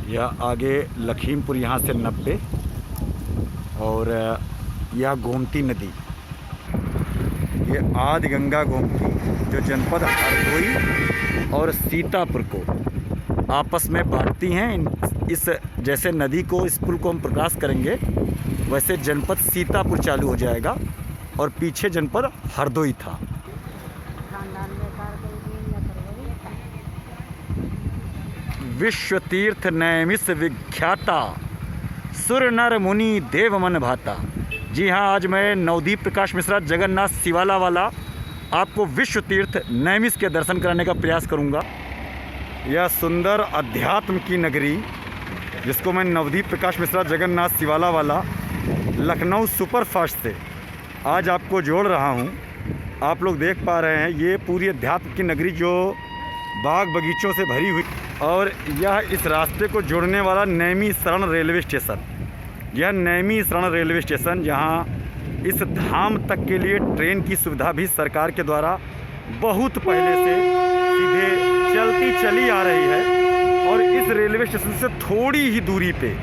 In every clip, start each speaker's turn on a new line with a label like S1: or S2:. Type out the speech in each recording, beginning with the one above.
S1: यह आगे लखीमपुर यहाँ से 90 और यह गोमती नदी, ये आदि गंगा गोमती जो जनपद हरदोई और सीतापुर को आपस में बांटती हैं। इस जैसे नदी को, इस पुल को हम प्रकाश करेंगे वैसे जनपद सीतापुर चालू हो जाएगा और पीछे जनपद हरदोई था। विश्व तीर्थ नैमिष विख्याता, सुर नर मुनि देव मन भाता। जी हाँ, आज मैं नवदीप प्रकाश मिश्रा जगन्नाथ शिवाला वाला आपको विश्व तीर्थ नैमिष के दर्शन कराने का प्रयास करूंगा। यह सुंदर अध्यात्म की नगरी जिसको मैं नवदीप प्रकाश मिश्रा जगन्नाथ शिवाला वाला लखनऊ सुपरफास्ट से आज आपको जोड़ रहा हूं। आप लोग देख पा रहे हैं ये पूरी अध्यात्म की नगरी जो बाग बगीचों से भरी हुई, और यह इस रास्ते को जोड़ने वाला नैमिषारण्य रेलवे स्टेशन। यह नैमिषारण्य रेलवे स्टेशन जहां इस धाम तक के लिए ट्रेन की सुविधा भी सरकार के द्वारा बहुत पहले से सीधे चलती चली आ रही है। और इस रेलवे स्टेशन से थोड़ी ही दूरी पे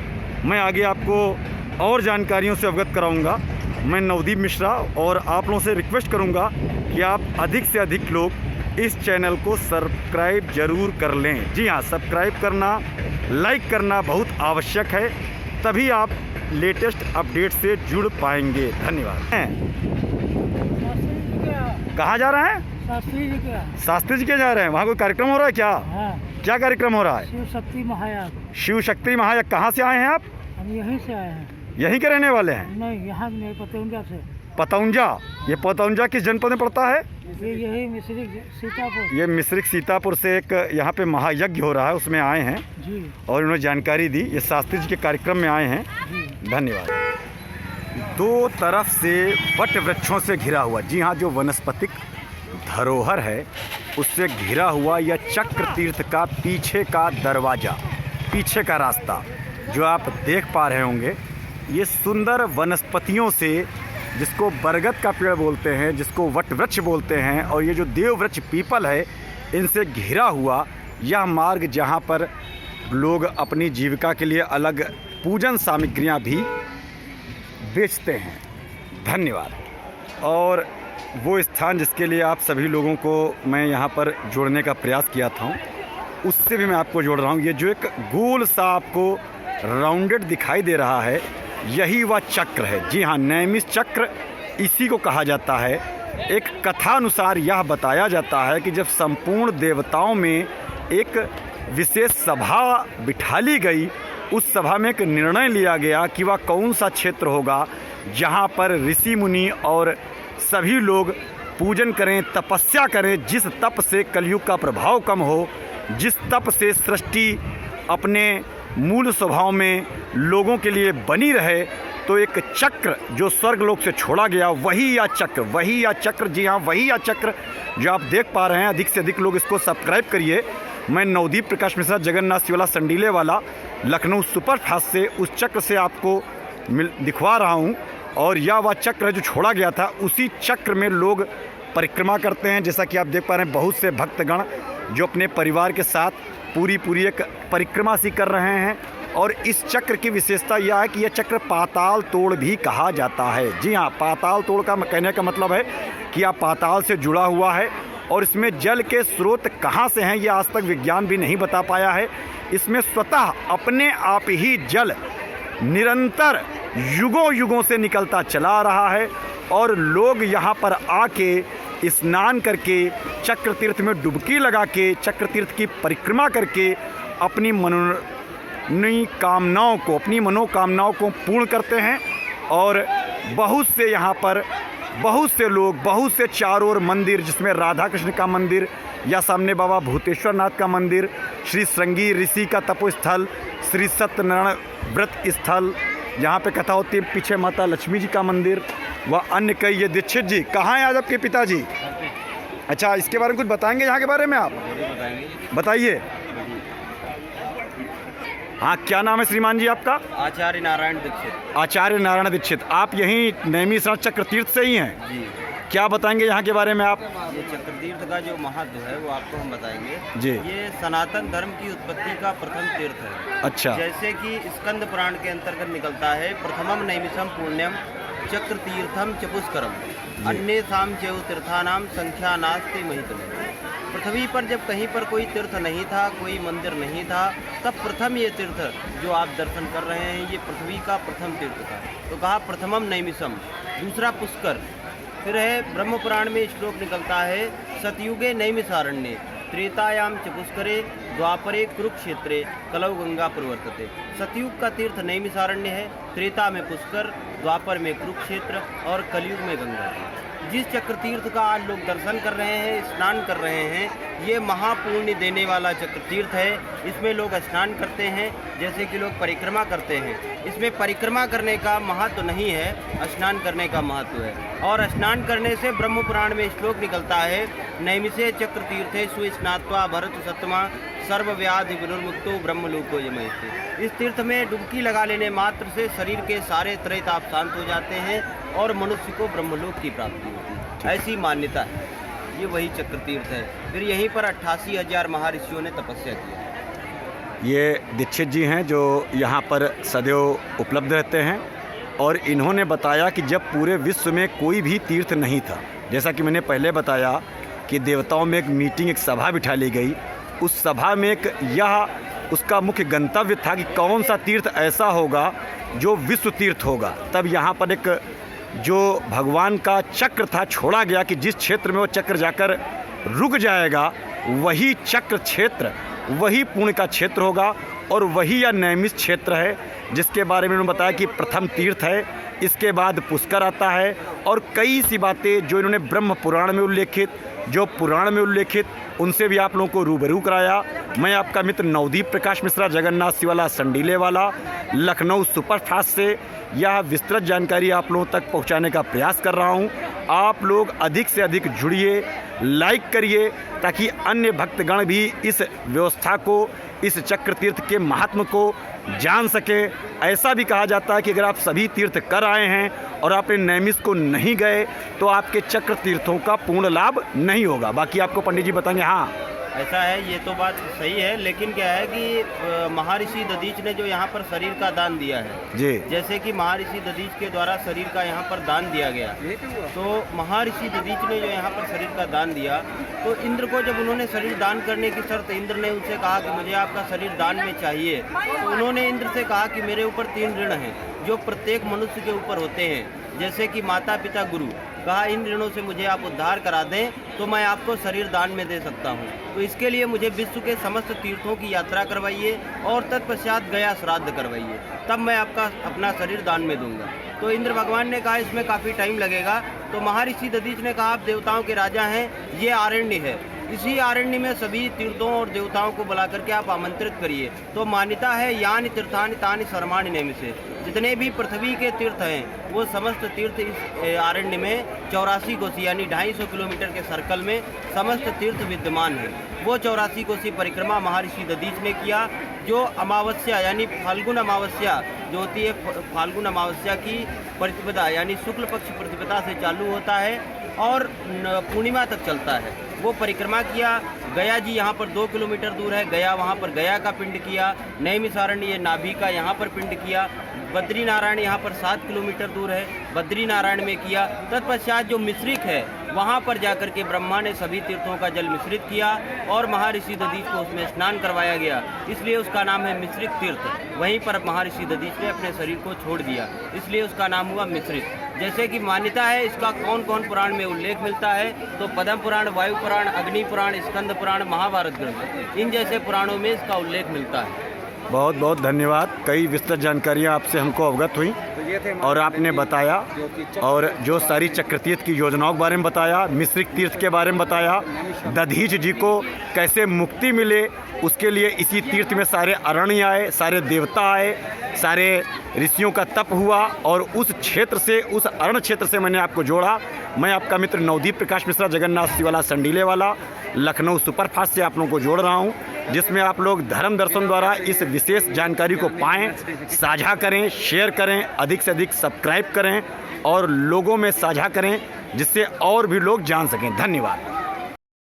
S1: मैं आगे आपको और जानकारियों से अवगत कराऊंगा। मैं नवदीप मिश्रा, और आप लोगों से रिक्वेस्ट करूंगा कि आप अधिक से अधिक लोग इस चैनल को सब्सक्राइब ज़रूर कर लें। जी हाँ, सब्सक्राइब करना, लाइक करना बहुत आवश्यक है, तभी आप लेटेस्ट अपडेट से जुड़ पाएंगे। धन्यवाद। कहाँ जा रहे हैं? शास्त्री जी के जा रहे हैं। वहाँ कोई कार्यक्रम हो रहा है क्या?
S2: हाँ।
S1: क्या कार्यक्रम हो रहा है?
S2: शिव शक्ति महायाग।
S1: शिव शक्ति महायाग। कहाँ से आए हैं आप?
S2: हम यहीं से आए हैं।
S1: यहीं के रहने वाले हैं?
S2: नहीं, यहाँ नहीं, पतौंजा से।
S1: पतौंजा। ये पतौंजा किस जनपद में पड़ता है?
S2: ये यही मिश्रिक सीतापुर।
S1: ये मिश्रिक सीतापुर से एक यहाँ पे महायज्ञ हो रहा है, उसमें आए हैं
S2: जी।
S1: और उन्होंने जानकारी दी। ये शास्त्री जी के कार्यक्रम में आए हैं। धन्यवाद। दो तरफ से वट वृक्षों से घिरा हुआ, जी हाँ, जो वनस्पतिक धरोहर है उससे घिरा हुआ यह चक्र तीर्थ का पीछे का दरवाज़ा, पीछे का रास्ता जो आप देख पा रहे होंगे, ये सुंदर वनस्पतियों से, जिसको बरगद का पेड़ बोलते हैं, जिसको वट वृक्ष बोलते हैं, और ये जो देव वृक्ष पीपल है, इनसे घिरा हुआ यह मार्ग जहाँ पर लोग अपनी जीविका के लिए अलग पूजन सामग्रियाँ भी बेचते हैं। धन्यवाद। और वो स्थान जिसके लिए आप सभी लोगों को मैं यहाँ पर जोड़ने का प्रयास किया था, उससे भी मैं आपको जोड़ रहा हूँ। ये जो एक गोल सा आपको राउंडेड दिखाई दे रहा है, यही वह चक्र है। जी हाँ, नैमिष चक्र इसी को कहा जाता है। एक कथा अनुसार यह बताया जाता है कि जब संपूर्ण देवताओं में एक विशेष सभा बिठा ली गई, उस सभा में एक निर्णय लिया गया कि वह कौन सा क्षेत्र होगा जहाँ पर ऋषि मुनि और सभी लोग पूजन करें, तपस्या करें, जिस तप से कलयुग का प्रभाव कम हो, जिस तप से सृष्टि अपने मूल स्वभाव में लोगों के लिए बनी रहे। तो एक चक्र जो स्वर्गलोक से छोड़ा गया, वही या चक्र, वही या चक्र, जी हाँ, वही या चक्र जो आप देख पा रहे हैं। अधिक से अधिक लोग इसको सब्सक्राइब करिए। मैं नवदीप प्रकाश मिश्रा जगन्नाथ शिवाला संडीले वाला लखनऊ सुपरफास्ट से उस चक्र से आपको दिखवा रहा हूँ। और यह वह चक्र जो छोड़ा गया था, उसी चक्र में लोग परिक्रमा करते हैं। जैसा कि आप देख पा रहे हैं, बहुत से भक्तगण जो अपने परिवार के साथ पूरी एक परिक्रमा सी कर रहे हैं। और इस चक्र की विशेषता यह है कि यह चक्र पाताल तोड़ भी कहा जाता है। जी हाँ, पाताल तोड़ का कहने का मतलब है कि यह पाताल से जुड़ा हुआ है, और इसमें जल के स्रोत कहाँ से हैं यह आज तक विज्ञान भी नहीं बता पाया है। इसमें स्वतः अपने आप ही जल निरंतर युगों युगों से निकलता चला रहा है, और लोग यहाँ पर आके स्नान करके, चक्र तीर्थ में डुबकी लगा के, चक्र तीर्थ की परिक्रमा करके अपनी मनोकामनाओं को पूर्ण करते हैं। और बहुत से यहाँ पर बहुत से लोग, बहुत से चारों ओर मंदिर, जिसमें राधा कृष्ण का मंदिर, या सामने बाबा भूतेश्वर नाथ का मंदिर, श्री श्रृंगी ऋषि का तपोस्थल, श्री सत्यनारायण व्रत स्थल जहाँ पे कथा होती है, पीछे माता लक्ष्मी जी का मंदिर, व अन्य कई। ये दीक्षित जी कहाँ हैं आज आपके पिताजी? अच्छा, इसके बारे में कुछ बताएंगे यहाँ के बारे में आप? बताइए। हाँ, क्या नाम है श्रीमान जी आपका?
S3: आचार्य नारायण दीक्षित।
S1: आचार्य नारायण दीक्षित। आप यहीं नैमिषारण्य चक्र तीर्थ से ही हैं?
S3: जी।
S1: क्या बताएंगे यहाँ के बारे में आप?
S3: ये चक्रतीर्थ का जो महत्व है वो आपको हम बताएंगे
S1: जी।
S3: ये सनातन धर्म की उत्पत्ति का प्रथम तीर्थ है।
S1: अच्छा।
S3: जैसे कि स्कंद पुराण के अंतर्गत निकलता है, प्रथमम नैमिषम पुण्यम चक्रतीर्थम च पुष्करम अन्येषां चैव तीर्थानाम संख्या नास्ति महितम। पृथ्वी पर जब कहीं पर कोई तीर्थ नहीं था, कोई मंदिर नहीं था, तब प्रथम ये तीर्थ जो आप दर्शन कर रहे हैं ये पृथ्वी का प्रथम तीर्थ था। तो कहा प्रथमम नैमिषम, दूसरा पुष्कर। फिर है ब्रह्म पुराण में श्लोक निकलता है, सतयुगे नैमिषारण्ये त्रेतायाम च पुष्करे द्वापरे कुरुक्षेत्रे कलौ गंगा प्रवर्तते। सतयुग का तीर्थ नैमिषारण्य है, त्रेता में पुष्कर, द्वापर में कुरुक्षेत्र और कलयुग में गंगा। जिस चक्र तीर्थ का आज लोग दर्शन कर रहे हैं, स्नान कर रहे हैं, ये महापुण्य देने वाला चक्र तीर्थ है। इसमें लोग स्नान करते हैं जैसे कि लोग परिक्रमा करते हैं। इसमें परिक्रमा करने का महत्व नहीं है, स्नान करने का महत्व है। और स्नान करने से ब्रह्म पुराण में श्लोक निकलता है, नैमिषे चक्र तीर्थे सुस्नात्वा भरत सत्मा सर्वव्याधि विनुर्मुक्तो ब्रह्मलोको यमयते। इस तीर्थ में डुबकी लगा लेने मात्र से शरीर के सारे तरह ताप शांत हो जाते हैं और मनुष्य को ब्रह्मलोक की प्राप्ति होती है, ऐसी मान्यता है। ये वही चक्र तीर्थ है। फिर यहीं पर 88,000 महर्षियों ने तपस्या की।
S1: ये दीक्षित जी हैं जो यहाँ पर सदैव उपलब्ध रहते हैं और इन्होंने बताया कि जब पूरे विश्व में कोई भी तीर्थ नहीं था, जैसा कि मैंने पहले बताया कि देवताओं में एक मीटिंग, एक सभा बिठा ली गई। उस सभा में एक यह उसका मुख्य गंतव्य था कि कौन सा तीर्थ ऐसा होगा जो विश्व तीर्थ होगा। तब यहाँ पर एक जो भगवान का चक्र था छोड़ा गया कि जिस क्षेत्र में वो चक्र जाकर रुक जाएगा वही चक्र क्षेत्र, वही पुण्य का क्षेत्र होगा और वही यह नैमिष क्षेत्र है, जिसके बारे में उन्होंने बताया कि प्रथम तीर्थ है। इसके बाद पुष्कर आता है और कई सी बातें जो इन्होंने ब्रह्म पुराण में उल्लेखित, जो पुराण में उल्लेखित, उनसे भी आप लोगों को रूबरू कराया। मैं आपका मित्र नवदीप प्रकाश मिश्रा, जगन्नाथ सिवाला संडीले वाला, लखनऊ सुपरफास्ट से यह विस्तृत जानकारी आप लोगों तक पहुंचाने का प्रयास कर रहा हूं। आप लोग अधिक से अधिक जुड़िए, लाइक करिए ताकि अन्य भक्तगण भी इस व्यवस्था को, इस चक्र तीर्थ के महात्म को जान सके। ऐसा भी कहा जाता है कि अगर आप सभी तीर्थ कर आए हैं और आपने नैमिष को नहीं गए तो आपके चक्र तीर्थों का पूर्ण लाभ नहीं होगा। बाकी आपको पंडित जी बताएंगे। हाँ,
S3: ऐसा है, ये तो बात सही है, लेकिन क्या है कि महर्षि दधीच ने जो यहाँ पर शरीर का दान दिया है
S1: जी,
S3: जैसे कि महर्षि दधीच के द्वारा शरीर का यहाँ पर दान दिया गया, तो महर्षि दधीच ने जो यहाँ पर शरीर का दान दिया, तो इंद्र को जब उन्होंने शरीर दान करने की शर्त इंद्र ने उनसे कहा कि मुझे आपका शरीर दान में चाहिए, तो उन्होंने इंद्र से कहा कि मेरे ऊपर 3 ऋण हैं जो प्रत्येक मनुष्य के ऊपर होते हैं, जैसे कि माता पिता गुरु। कहा इन ऋणों से मुझे आप उद्धार करा दें तो मैं आपको शरीर दान में दे सकता हूं। तो इसके लिए मुझे विश्व के समस्त तीर्थों की यात्रा करवाइए और तत्पश्चात गया श्राद्ध करवाइए, तब मैं आपका अपना शरीर दान में दूंगा। तो इंद्र भगवान ने कहा इसमें काफ़ी टाइम लगेगा। तो महर्षि दधीच ने कहा आप देवताओं के राजा हैं, ये आरण्य है, इसी आरण्य में सभी तीर्थों और देवताओं को बुला करके आप आमंत्रित करिए। तो मान्यता है यानि तीर्थानि तानि सर्वाणि नैमिषे, जितने भी पृथ्वी के तीर्थ हैं वो समस्त तीर्थ इस आरण्य में 84 कोसी यानी 250 किलोमीटर के सर्कल में समस्त तीर्थ विद्यमान हैं। वो 84 कोसी परिक्रमा महर्षि दधीच ने किया, जो अमावस्या यानी फाल्गुन अमावस्या जो होती है, फाल्गुन अमावस्या की प्रतिपदा यानी शुक्ल पक्ष प्रतिपदा से चालू होता है और पूर्णिमा तक चलता है। वो परिक्रमा किया। गया जी यहाँ पर 2 किलोमीटर दूर है, गया वहाँ पर गया का पिंड किया। नैमिषारण्य नाभि का यहाँ पर पिंड किया। बद्री नारायण यहाँ पर 7 किलोमीटर दूर है, बद्री नारायण में किया। तत्पश्चात जो मिश्रिक है वहाँ पर जाकर के ब्रह्मा ने सभी तीर्थों का जल मिश्रित किया और महर्षि दधीच को उसमें स्नान करवाया गया, इसलिए उसका नाम है मिश्रिक तीर्थ। वहीं पर महर्षि दधीच ने अपने शरीर को छोड़ दिया, इसलिए उसका नाम हुआ मिश्रिक। जैसे कि मान्यता है इसका कौन कौन पुराण में उल्लेख मिलता है, तो पद्म पुराण, वायु पुराण, अग्नि पुराण, स्कंद पुराण, महाभारत ग्रंथ, इन जैसे पुराणों में इसका उल्लेख मिलता है।
S1: बहुत बहुत धन्यवाद। कई विस्तृत जानकारियाँ आपसे हमको अवगत हुई और आपने बताया, और जो सारी चक्र तीर्थ की योजनाओं के बारे में बताया, मिश्रिक तीर्थ के बारे में बताया, दधीच जी को कैसे मुक्ति मिले उसके लिए इसी तीर्थ में सारे अरण्य आए, सारे देवता आए, सारे ऋषियों का तप हुआ और उस क्षेत्र से, उस अरण्य क्षेत्र से मैंने आपको जोड़ा। मैं आपका मित्र नवदीप प्रकाश मिश्रा, जगन्नाथ सिवाला संडीले वाला, लखनऊ सुपरफास्ट से आप लोगों को जोड़ रहा हूँ। जिसमें आप लोग धर्म दर्शन द्वारा इस विशेष जानकारी को पाएं, साझा करें, शेयर करें, अधिक से अधिक सब्सक्राइब करें और लोगों में साझा करें, जिससे और भी लोग जान सकें। धन्यवाद।